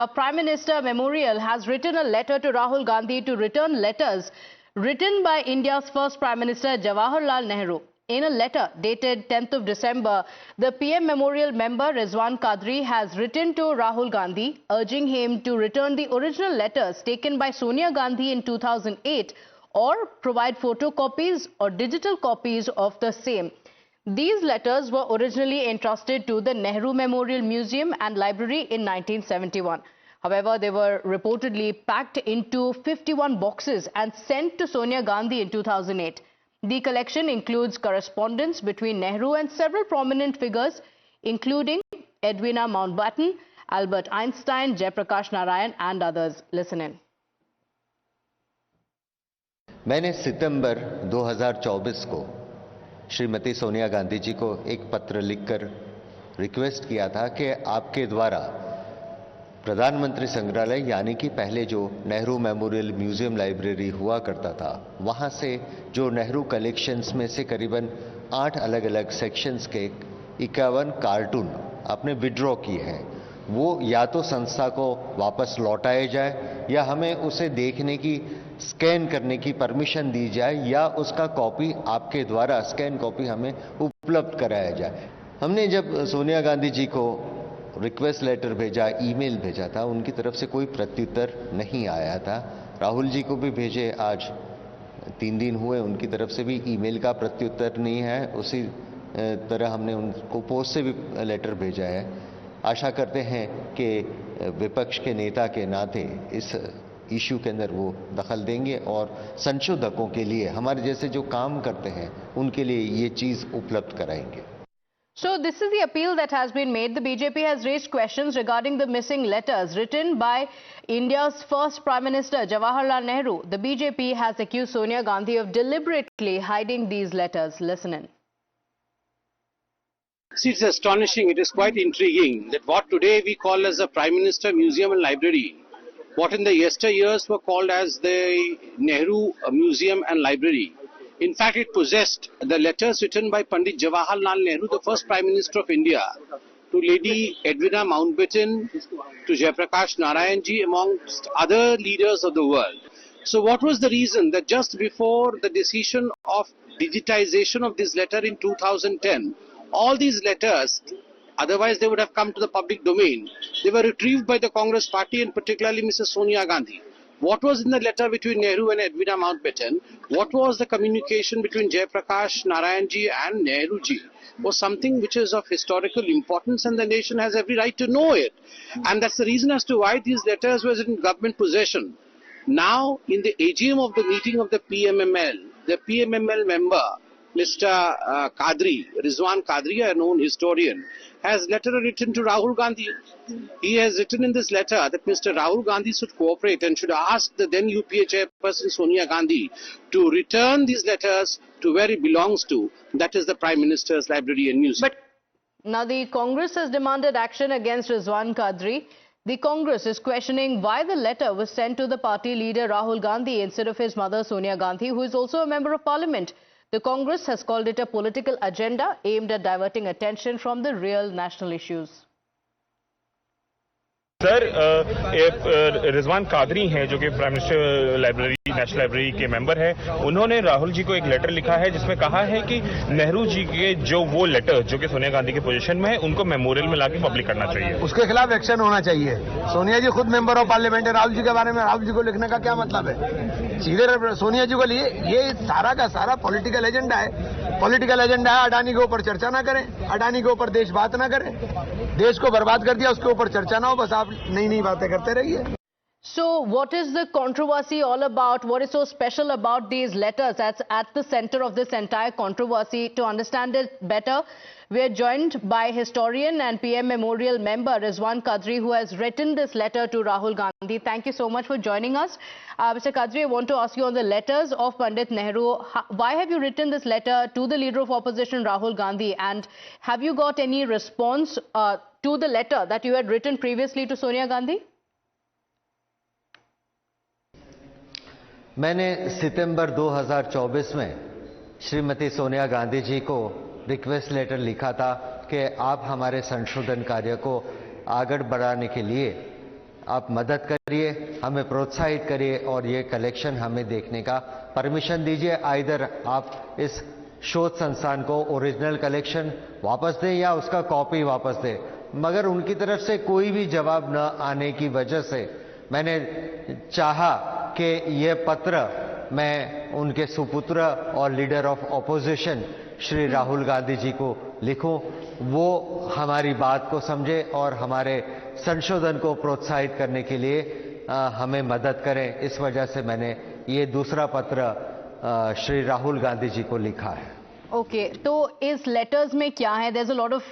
Prime Minister Memorial has written a letter to Rahul Gandhi to return letters written by India's first Prime Minister Jawaharlal Nehru. In a letter dated 10th of December, the PM Memorial member Rizwan Kadri has written to Rahul Gandhi urging him to return the original letters taken by Sonia Gandhi in 2008 or provide photocopies or digital copies of the same. These letters were originally entrusted to the Nehru Memorial Museum and Library in 1971. However, they were reportedly packed into 51 boxes and sent to Sonia Gandhi in 2008. The collection includes correspondence between Nehru and several prominent figures, including Edwina Mountbatten, Albert Einstein, Jayaprakash Narayan, and others. Listen in. मैंने सितंबर 2024 को श्रीमती सोनिया गांधी जी को एक पत्र लिखकर request किया था कि आपके द्वारा प्रधानमंत्री संग्रहालय यानी कि पहले जो नेहरू मेमोरियल म्यूजियम लाइब्रेरी हुआ करता था, वहां से जो नेहरू कलेक्शंस में से करीबन 8 अलग अलग सेक्शंस के 51 कार्टून आपने विड्रॉ किए हैं, वो या तो संस्था को वापस लौटाए जाए या हमें उसे देखने की, स्कैन करने की परमिशन दी जाए या उसका कॉपी आपके द्वारा स्कैन कॉपी हमें उपलब्ध कराया जाए। हमने जब सोनिया गांधी जी को रिक्वेस्ट लेटर भेजा, ईमेल भेजा था, उनकी तरफ से कोई प्रत्युत्तर नहीं आया था। राहुल जी को भी भेजे, आज 3 दिन हुए, उनकी तरफ से भी ईमेल का प्रत्युत्तर नहीं है। उसी तरह हमने उनको पोस्ट से भी लेटर भेजा है। आशा करते हैं कि विपक्ष के नेता के नाते इस इशू के अंदर वो दखल देंगे और संशोधकों के लिए, हमारे जैसे जो काम करते हैं, उनके लिए ये चीज उपलब्ध कराएंगे। So this is the appeal that has been made. The BJP has raised questions regarding the missing letters written by India's first Prime Minister Jawaharlal Nehru. The BJP has accused Sonia Gandhi of deliberately hiding these letters. Listen in. See, it's astonishing, it is quite intriguing that what today we call as a Prime Minister Museum and Library, what in the yesteryears were called as the Nehru Museum and Library, in fact it possessed the letters written by Pandit Jawaharlal Nehru, the first Prime Minister of India, to Lady Edwina Mountbatten, to Jayaprakash Narayan ji, amongst other leaders of the world. So what was the reason that just before the decision of digitization of this letter in 2010, all these letters, otherwise they would have come to the public domain, they were retrieved by the Congress party and particularly Mrs. Sonia Gandhi. What was in the letter between Nehru and Edwina Mountbatten? What was the communication between Jayaprakash Narayan ji and Nehru ji? Was something which is of historical importance and the nation has every right to know it. And that's the reason as to why these letters were in government possession. Now, in the AGM of the meeting of the PMML member, Mr. Kadri, Rizwan Kadri, a known historian, has letter written to Rahul Gandhi. He has written in this letter that Mr. Rahul Gandhi should cooperate and should ask the then UPA chairperson Sonia Gandhi to return these letters to where it belongs to, that is the Prime Minister's Library and Museum. But now the Congress has demanded action against Rizwan Kadri. The Congress is questioning why the letter was sent to the party leader Rahul Gandhi instead of his mother Sonia Gandhi, who is also a member of parliament. The Congress has called it a political agenda aimed at diverting attention from the real national issues. Sir, Rizwan Qadri हैं जो कि prime minister library, national library के member हैं। उन्होंने राहुल जी को एक letter लिखा है जिसमें कहा है कि नेहरू जी के जो वो लेटर जो कि सोनिया गांधी के पोजीशन में है, उनको मेमोरियल में लाके पब्लिक करना चाहिए। उसके खिलाफ एक्शन होना चाहिए। सोनिया जी खुद मेंबर ऑफ पार्लियामेंट है, राहुल जी के बारे में राहुल जी को लिखने का क्या मतलब है? सीधे सोनिया जी को लिए ये सारा का सारा पॉलिटिकल एजेंडा है। पॉलिटिकल एजेंडा है, अडानी के ऊपर चर्चा ना करें, अडानी के ऊपर देश बात ना करें, देश को बर्बाद कर दिया, उसके ऊपर चर्चा ना हो, बस आप नई नई बातें करते रहिए। So what is the controversy all about? What is so special about these letters that's at the center of this entire controversy? To understand it better, we are joined by historian and PM Memorial member Rizwan Kadri, who has written this letter to Rahul Gandhi. Thank you so much for joining us. Mr. Kadri, I want to ask you on the letters of Pandit Nehru. Why have you written this letter to the leader of opposition Rahul Gandhi? And have you got any response to the letter that you had written previously to Sonia Gandhi? मैंने सितंबर 2024 में श्रीमती सोनिया गांधी जी को request letter लिखा था कि आप हमारे संशोधन कार्य को आगे बढ़ाने के लिए आप मदद करिए, हमें प्रोत्साहित करिए और ये कलेक्शन हमें देखने का परमिशन दीजिए। आइदर आप इस शोध संस्थान को ओरिजिनल कलेक्शन वापस दें या उसका कॉपी वापस दें, मगर उनकी तरफ से कोई भी जवाब न आने की वजह से मैंने चाहा कि ये पत्र मैं उनके सुपुत्र और leader of opposition Shri Rahul Gandhi ji को लिखूं, वो हमारी बात को समझे और हमारे संशोधन को प्रोत्साहित करने के लिए हमें मदद करें। इस वजह से मैंने ये दूसरा पत्र श्री राहुल गांधी जी को लिखा है। ओके, तो इस लेटर्स में क्या है? There's a lot of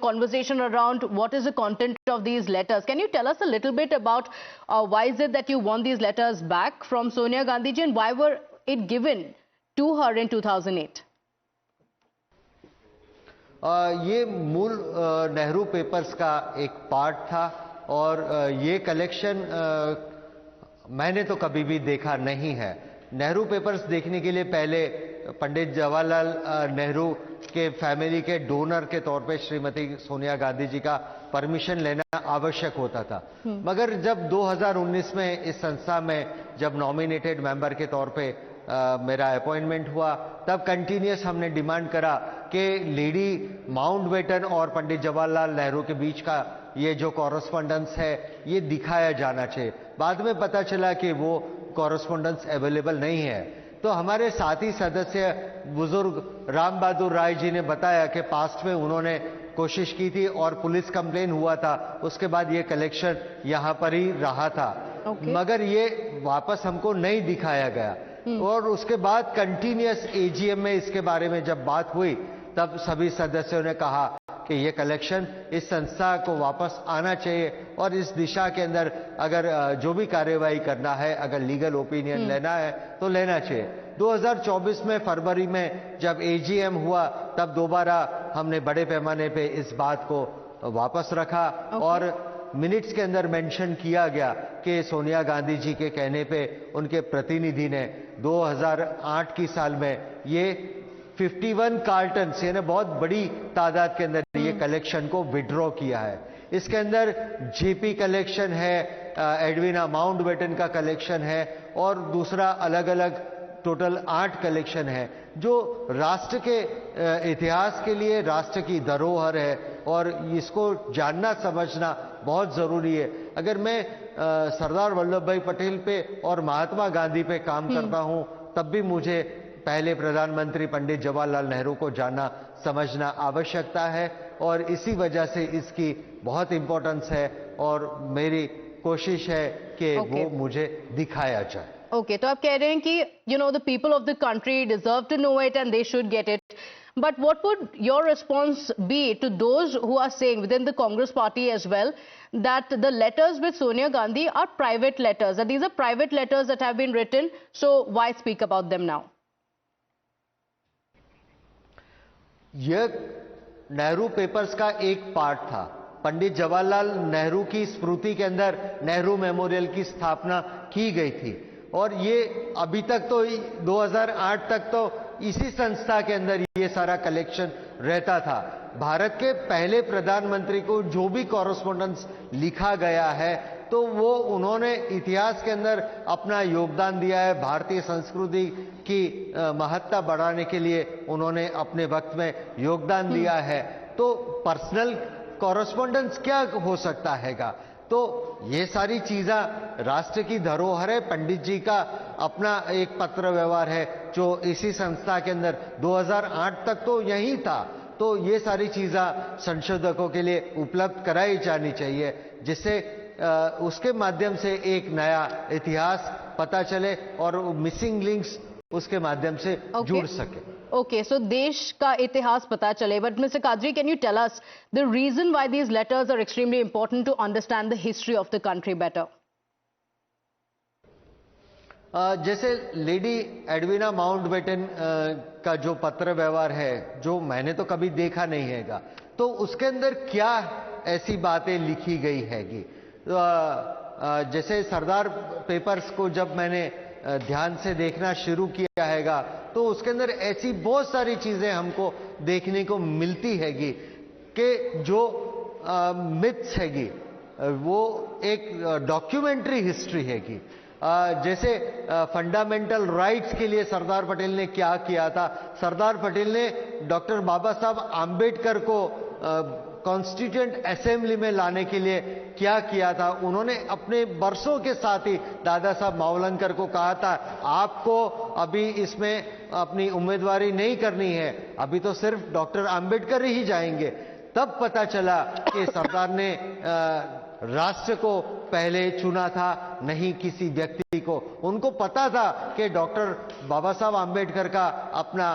conversation around what is the content of these letters. Can you tell us a little bit about why is it that you want these letters back from Sonia Gandhi ji and why were it given to her in 2008? ये मूल Nehru papers का एक part था और ये collection मैंने तो कभी भी देखा नहीं है। नेहरू पेपर्स देखने के लिए पहले पंडित जवाहरलाल नेहरू के फैमिली के डोनर के तौर पे श्रीमती सोनिया गांधी जी का परमिशन लेना आवश्यक होता था, मगर जब 2019 में इस संस्था में जब नॉमिनेटेड मेंबर के तौर पे मेरा अपॉइंटमेंट हुआ, तब कंटिन्यूस हमने डिमांड करा कि लेडी माउंटबेटन और पंडित जवाहरलाल नेहरू के बीच का ये जो कॉरेस्पॉन्डेंस है ये दिखाया जाना चाहिए। बाद में पता चला कि वो कॉरेस्पॉन्डेंस अवेलेबल नहीं है, तो हमारे साथी सदस्य बुजुर्ग राम बहादुर राय जी ने बताया कि पास्ट में उन्होंने कोशिश की थी और पुलिस कंप्लेन हुआ था, उसके बाद ये कलेक्शन यहाँ पर ही रहा था। मगर ये वापस हमको नहीं दिखाया गया और उसके बाद कंटिन्यूस एजीएम में इसके बारे में जब बात हुई तब सभी सदस्यों ने कहा कि ये कलेक्शन इस संस्था को वापस आना चाहिए और इस दिशा के अंदर अगर जो भी कार्यवाही करना है, अगर लीगल ओपिनियन लेना है तो लेना चाहिए। 2024 में फरवरी में जब एजीएम हुआ तब दोबारा हमने बड़े पैमाने पे इस बात को वापस रखा और मिनट्स के अंदर मेंशन किया गया कि सोनिया गांधी जी के कहने पे उनके प्रतिनिधि ने 2008 की साल में ये 51 कार्टन यानी बहुत बड़ी तादाद के अंदर ये कलेक्शन को विड्रॉ किया है। इसके अंदर जेपी कलेक्शन है, एडविना माउंटबेटन का कलेक्शन है और दूसरा अलग अलग टोटल 8 कलेक्शन है जो राष्ट्र के इतिहास के लिए राष्ट्र की धरोहर है और इसको जानना समझना बहुत जरूरी है। अगर मैं सरदार वल्लभ भाई पटेल पे और महात्मा गांधी पे काम करता हूं तब भी मुझे पहले प्रधानमंत्री पंडित जवाहरलाल नेहरू को जानना समझना आवश्यकता है और इसी वजह से इसकी बहुत इंपॉर्टेंस है और मेरी कोशिश है कि वो मुझे दिखाया जाए। ओके, तो आप कह रहे हैं कि the people of the country deserve to know it and they should get it, but what would your response be to those who are saying within the Congress party as well that the letters with Sonia Gandhi are private letters, that these are private letters that have been written, so why speak about them now? यह Nehru papers का एक part था। पंडित जवाहरलाल नेहरू की स्मृति के अंदर Nehru memorial की स्थापना की गई थी और ये अभी तक तो 2008 तक तो इसी संस्था के अंदर ये सारा कलेक्शन रहता था। भारत के पहले प्रधानमंत्री को जो भी कॉरेस्पॉन्डेंस लिखा गया है तो वो उन्होंने इतिहास के अंदर अपना योगदान दिया है, भारतीय संस्कृति की महत्ता बढ़ाने के लिए उन्होंने अपने वक्त में योगदान दिया है। तो पर्सनल कॉरेस्पॉन्डेंस क्या हो सकता हैगा? तो ये सारी चीजें राष्ट्र की धरोहर है। पंडित जी का अपना एक पत्र व्यवहार है जो इसी संस्था के अंदर 2008 तक तो यही था। तो ये सारी चीजें संशोधकों के लिए उपलब्ध कराई जानी चाहिए जिससे उसके माध्यम से एक नया इतिहास पता चले और मिसिंग लिंक्स उसके माध्यम से जुड़ सके। Okay, so देश का इतिहास पता चले, but Mr. Kadri, can you tell us the reason why these letters are extremely important to understand the history of the country better? जैसे लेडी एडविना माउंटबेटन का जो पत्र व्यवहार है जो मैंने तो कभी देखा नहीं हैगा, तो उसके अंदर क्या ऐसी बातें लिखी गई हैगी। जैसे सरदार पेपर्स को जब मैंने ध्यान से देखना शुरू किया हैगा तो उसके अंदर ऐसी बहुत सारी चीजें हमको देखने को मिलती हैगी कि जो मिथ्स हैगी वो एक डॉक्यूमेंट्री हिस्ट्री है कि जैसे फंडामेंटल राइट्स के लिए सरदार पटेल ने क्या किया था, सरदार पटेल ने डॉक्टर बाबा साहब आम्बेडकर को कॉन्स्टिट्यूएंट असेंबली में लाने के लिए क्या किया था। उन्होंने अपने बरसों के साथ ही दादा साहब मावलंकर को कहा था आपको अभी इसमें अपनी उम्मीदवारी नहीं करनी है, अभी तो सिर्फ डॉक्टर आम्बेडकर ही जाएंगे। तब पता चला कि सरदार ने राष्ट्र को पहले चुना था, नहीं किसी व्यक्ति को। उनको पता था कि डॉक्टर बाबा साहब आम्बेडकर का अपना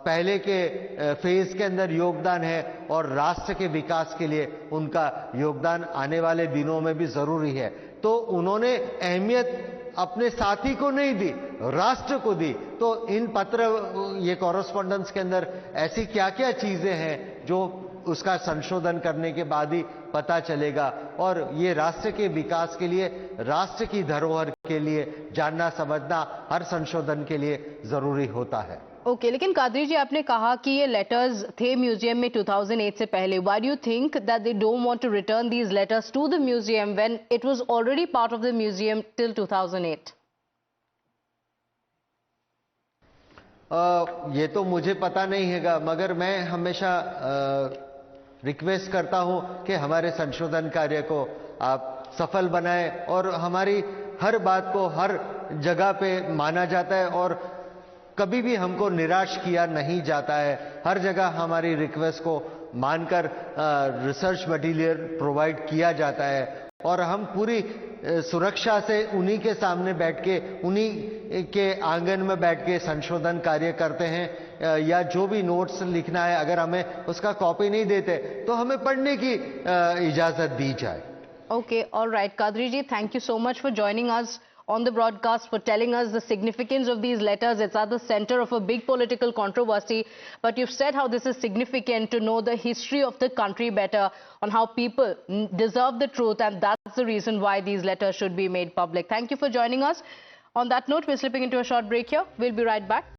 पहले के फेज के अंदर योगदान है और राष्ट्र के विकास के लिए उनका योगदान आने वाले दिनों में भी जरूरी है। तो उन्होंने अहमियत अपने साथी को नहीं दी, राष्ट्र को दी। तो इन पत्र, ये कॉरेस्पॉन्डेंस के अंदर ऐसी क्या क्या चीजें हैं जो उसका संशोधन करने के बाद ही पता चलेगा, और ये राष्ट्र के विकास के लिए, राष्ट्र की धरोहर के लिए जानना समझना हर संशोधन के लिए जरूरी होता है। ओके, लेकिन कादरी जी, आपने कहा कि ये लेटर्स थे म्यूजियम में 2008 से पहले। Why do you think that they don't want to return these letters to the museum when it was already part of the museum till 2008? ये तो मुझे पता नहीं हैगा, मगर मैं हमेशा रिक्वेस्ट करता हूं कि हमारे संशोधन कार्य को आप सफल बनाएं, और हमारी हर बात को हर जगह पे माना जाता है और कभी भी हमको निराश किया नहीं जाता है। हर जगह हमारी रिक्वेस्ट को मानकर रिसर्च मटेरियल प्रोवाइड किया जाता है, और हम पूरी सुरक्षा से उन्हीं के सामने बैठ के, उन्हीं के आंगन में बैठ के संशोधन कार्य करते हैं। या जो भी नोट्स लिखना है, अगर हमें उसका कॉपी नहीं देते तो हमें पढ़ने की इजाजत दी जाए। Okay, all right, Kadri ji, thank you so much for joining us on the broadcast, for telling us the significance of these letters. It's at the center of a big political controversy, but you've said how this is significant to know the history of the country better, on how people deserve the truth, and that's the reason why these letters should be made public. Thank you for joining us. On that note, we're slipping into a short break here. We'll be right back.